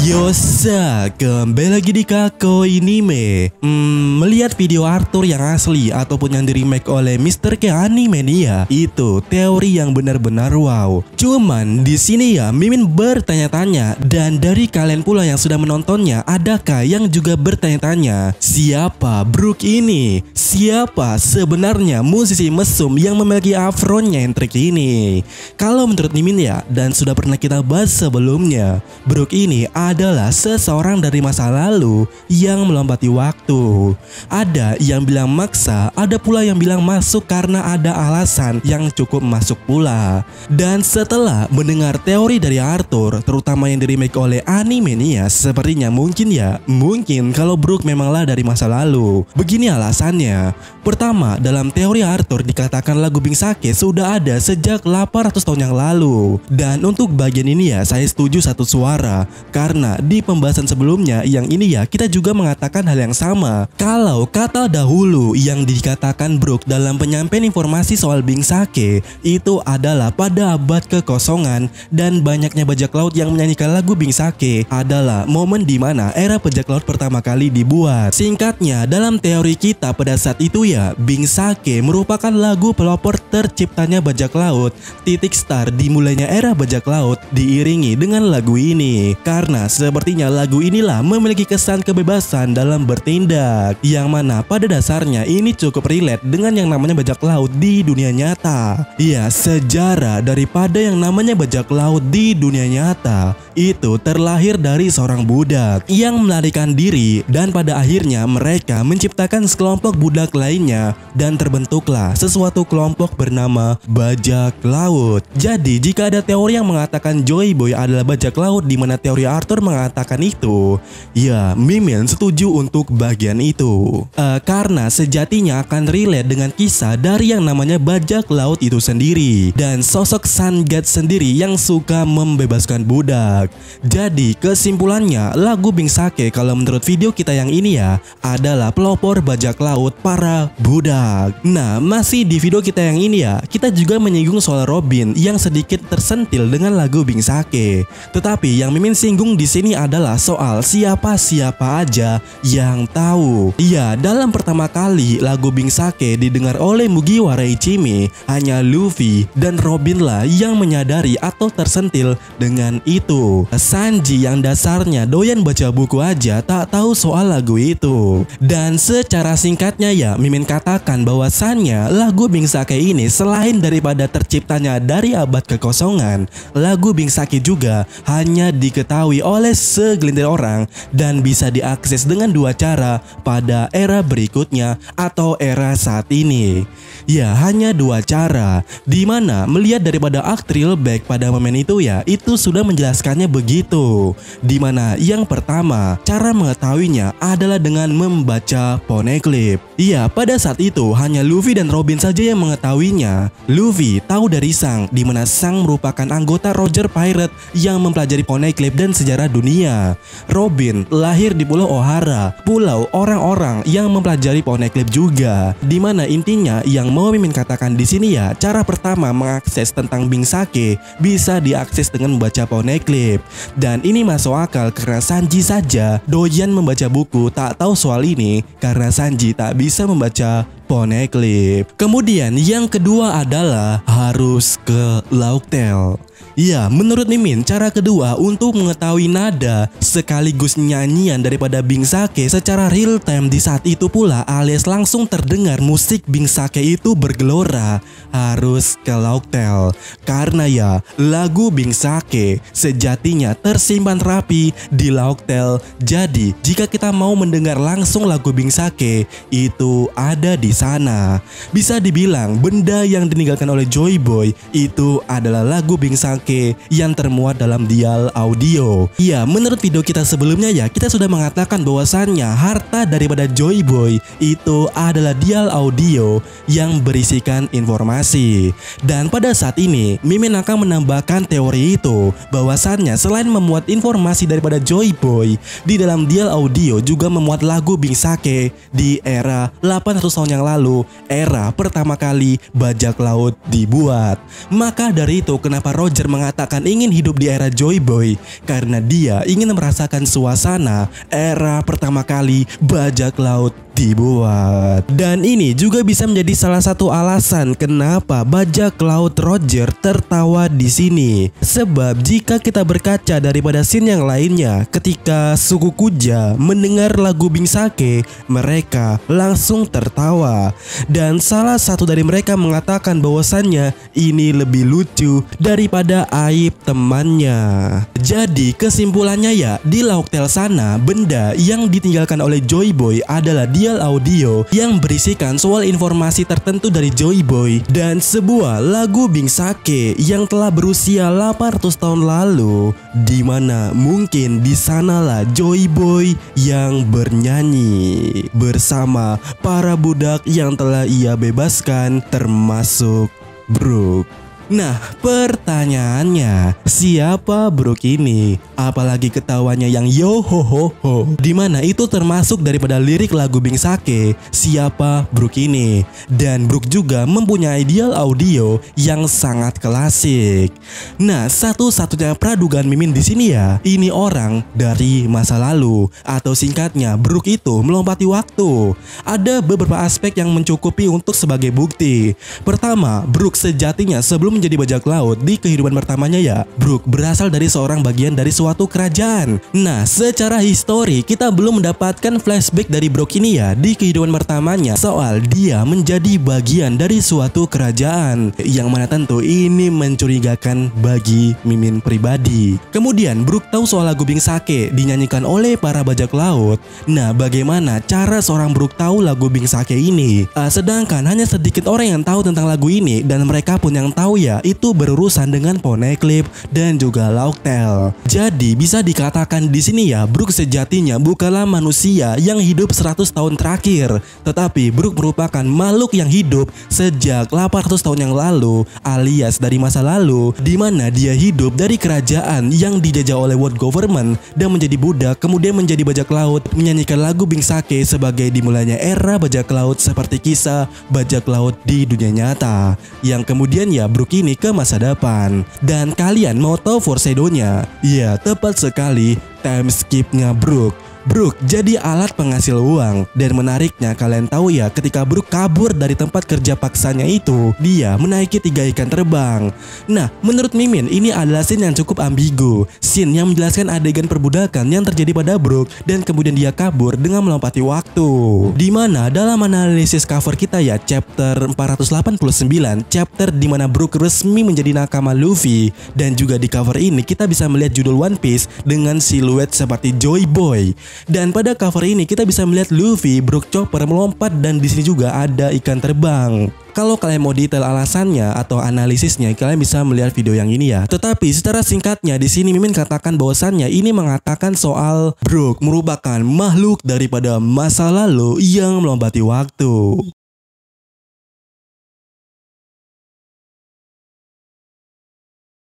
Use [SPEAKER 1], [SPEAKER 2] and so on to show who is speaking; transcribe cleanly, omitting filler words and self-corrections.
[SPEAKER 1] Yosa, kembali lagi di Kako Anime. Melihat video Arthur yang asli ataupun yang di remake oleh Mr. K Anime nih ya, itu teori yang benar-benar wow. Cuman di sini ya, Mimin bertanya-tanya, dan dari kalian pula yang sudah menontonnya, adakah yang juga bertanya-tanya, siapa Brook ini? Siapa sebenarnya musisi mesum yang memiliki afronya yang trik ini? Kalau menurut Mimin ya, dan sudah pernah kita bahas sebelumnya, Brook ini adalah seseorang dari masa lalu yang melompati waktu. Ada yang bilang maksa, ada pula yang bilang masuk karena ada alasan yang cukup masuk pula. Dan setelah mendengar teori dari Arthur, terutama yang di remake oleh anime nih ya, sepertinya mungkin kalau Brook memanglah dari masa lalu. Begini alasannya. Pertama, dalam teori Arthur dikatakan lagu Bing Sake sudah ada sejak 800 tahun yang lalu. Dan untuk bagian ini ya, saya setuju satu suara. Karena di pembahasan sebelumnya yang ini ya, kita juga mengatakan hal yang sama. Kalau kata dahulu yang dikatakan Brook dalam penyampaian informasi soal Bing Sake itu adalah pada abad kekosongan, dan banyaknya bajak laut yang menyanyikan lagu Bing Sake adalah momen di mana era bajak laut pertama kali dibuat. Singkatnya, dalam teori kita pada saat itu ya, Bing Sake merupakan lagu pelopor terciptanya bajak laut. Titik start dimulainya era bajak laut diiringi dengan lagu ini. Karena sepertinya lagu inilah memiliki kesan kebebasan dalam bertindak, yang mana pada dasarnya ini cukup relate dengan yang namanya bajak laut di dunia nyata. Ya, sejarah daripada yang namanya bajak laut di dunia nyata itu terlahir dari seorang budak yang melarikan diri, dan pada akhirnya mereka menciptakan sekelompok budak lainnya dan terbentuklah sesuatu kelompok bernama bajak laut. Jadi jika ada teori yang mengatakan Joy Boy adalah bajak laut, di mana teori Arthur mengatakan itu, ya Mimin setuju untuk bagian itu. Karena sejatinya akan relate dengan kisah dari yang namanya bajak laut itu sendiri dan sosok Sun God sendiri yang suka membebaskan budak. Jadi kesimpulannya, lagu Bing Sake kalau menurut video kita yang ini ya adalah pelopor bajak laut para budak. Nah, masih di video kita yang ini ya, kita juga menyinggung soal Robin yang sedikit tersentil dengan lagu Bing Sake. Tetapi yang Mimin singgung di sini adalah soal siapa-siapa aja yang tahu. Iya, dalam pertama kali lagu Bing Sake didengar oleh Mugiwara Ichimi, hanya Luffy dan Robin lah yang menyadari atau tersentil dengan itu. Sanji yang dasarnya doyan baca buku aja tak tahu soal lagu itu. Dan secara singkatnya ya, Mimin katakan bahwasannya lagu Bing Sake ini selain daripada terciptanya dari abad kekosongan, lagu Bing Sake juga hanya diketahui oleh segelintir orang dan bisa diakses dengan dua cara pada era berikutnya atau era saat ini. Ya, hanya dua cara, dimana melihat daripada Aktril Back pada momen itu ya, itu sudah menjelaskannya begitu. Dimana yang pertama, cara mengetahuinya adalah dengan membaca poneglyph. Iya, pada saat itu hanya Luffy dan Robin saja yang mengetahuinya. Luffy tahu dari Sang, dimana Sang merupakan anggota Roger Pirate yang mempelajari poneglyph dan sejarah dunia. Robin lahir di Pulau Ohara, pulau orang-orang yang mempelajari poneglyph juga. Dimana intinya yang mau Mimin katakan di sini ya, cara pertama mengakses tentang Bing Sake bisa diakses dengan membaca poneglyph. Dan ini masuk akal karena Sanji saja doyan membaca buku tak tahu soal ini karena Sanji tak bisa membaca poneglyph. Kemudian yang kedua adalah harus ke Laughtale. Ya, menurut Mimin, cara kedua untuk mengetahui nada sekaligus nyanyian daripada Bing Sake secara real time di saat itu pula, alias langsung terdengar musik Bing Sake itu bergelora, harus ke Laughtale. Karena ya, lagu Bing Sake sejatinya tersimpan rapi di Laughtale. Jadi, jika kita mau mendengar langsung lagu Bing Sake, itu ada di sana. Bisa dibilang benda yang ditinggalkan oleh Joy Boy itu adalah lagu Bing Sake yang termuat dalam dial audio. Ya, menurut video kita sebelumnya ya, kita sudah mengatakan bahwasannya harta daripada Joy Boy itu adalah dial audio yang berisikan informasi. Dan pada saat ini Mimin akan menambahkan teori itu, bahwasannya selain memuat informasi daripada Joy Boy, di dalam dial audio juga memuat lagu Bing Sake di era 800 tahun yang lalu era pertama kali bajak laut dibuat. Maka dari itu kenapa Roger mengatakan ingin hidup di era Joy Boy, karena dia ingin merasakan suasana era pertama kali bajak laut dibuat. Dan ini juga bisa menjadi salah satu alasan kenapa bajak laut Roger tertawa di sini. Sebab jika kita berkaca daripada scene yang lainnya, ketika suku Kuja mendengar lagu Bing Sake, mereka langsung tertawa. Dan salah satu dari mereka mengatakan bahwasannya ini lebih lucu daripada aib temannya. Jadi kesimpulannya ya, di Lauktel sana benda yang ditinggalkan oleh Joy Boy adalah dial audio yang berisikan soal informasi tertentu dari Joy Boy dan sebuah lagu Bing Sake yang telah berusia 800 tahun lalu, dimana mungkin di sanalah Joy Boy yang bernyanyi bersama para budak yang telah ia bebaskan, termasuk Brook. Nah, pertanyaannya, siapa Brook ini? Apalagi ketawanya yang yo ho ho ho, dimana itu termasuk daripada lirik lagu Bing Sake, siapa Brook ini? Dan Brook juga mempunyai dial audio yang sangat klasik. Nah, satu-satunya pradugaan Mimin di sini ya, ini orang dari masa lalu, atau singkatnya Brook itu melompati waktu. Ada beberapa aspek yang mencukupi untuk sebagai bukti. Pertama, Brook sejatinya sebelum menjadi bajak laut di kehidupan pertamanya ya, Brook berasal dari seorang bagian dari suatu kerajaan. Nah, secara histori kita belum mendapatkan flashback dari Brook ini ya di kehidupan pertamanya soal dia menjadi bagian dari suatu kerajaan, yang mana tentu ini mencurigakan bagi Mimin pribadi. Kemudian Brook tahu soal lagu Bing Sake dinyanyikan oleh para bajak laut. Nah, bagaimana cara seorang Brook tahu lagu Bing Sake ini? Sedangkan hanya sedikit orang yang tahu tentang lagu ini, dan mereka pun yang tahu ya itu berurusan dengan Poneglyph dan juga Lauktel. Jadi bisa dikatakan di sini ya, Brook sejatinya bukanlah manusia yang hidup 100 tahun terakhir, tetapi Brook merupakan makhluk yang hidup sejak 800 tahun yang lalu, alias dari masa lalu, di mana dia hidup dari kerajaan yang dijajah oleh world government dan menjadi budak, kemudian menjadi bajak laut, menyanyikan lagu Bing Sake sebagai dimulainya era bajak laut seperti kisah bajak laut di dunia nyata, yang kemudian ya Brook ini ke masa depan. Dan kalian mau tahu foreshadow-nya? Ya, tepat sekali, time skip-nya Brook. Brook jadi alat penghasil uang. Dan menariknya, kalian tahu ya, ketika Brook kabur dari tempat kerja paksanya itu, dia menaiki 3 ikan terbang. Nah, menurut Mimin ini adalah scene yang cukup ambigu, scene yang menjelaskan adegan perbudakan yang terjadi pada Brook dan kemudian dia kabur dengan melompati waktu. Dimana dalam analisis cover kita ya, chapter 489, chapter dimana Brook resmi menjadi nakama Luffy, dan juga di cover ini kita bisa melihat judul One Piece dengan siluet seperti Joy Boy. Dan pada cover ini kita bisa melihat Luffy, Brook Chopper melompat, dan di sini juga ada ikan terbang. Kalau kalian mau detail alasannya atau analisisnya, kalian bisa melihat video yang ini ya. Tetapi secara singkatnya di sini Mimin katakan bahwasannya ini mengatakan soal Brook merupakan makhluk daripada masa lalu yang melompati waktu.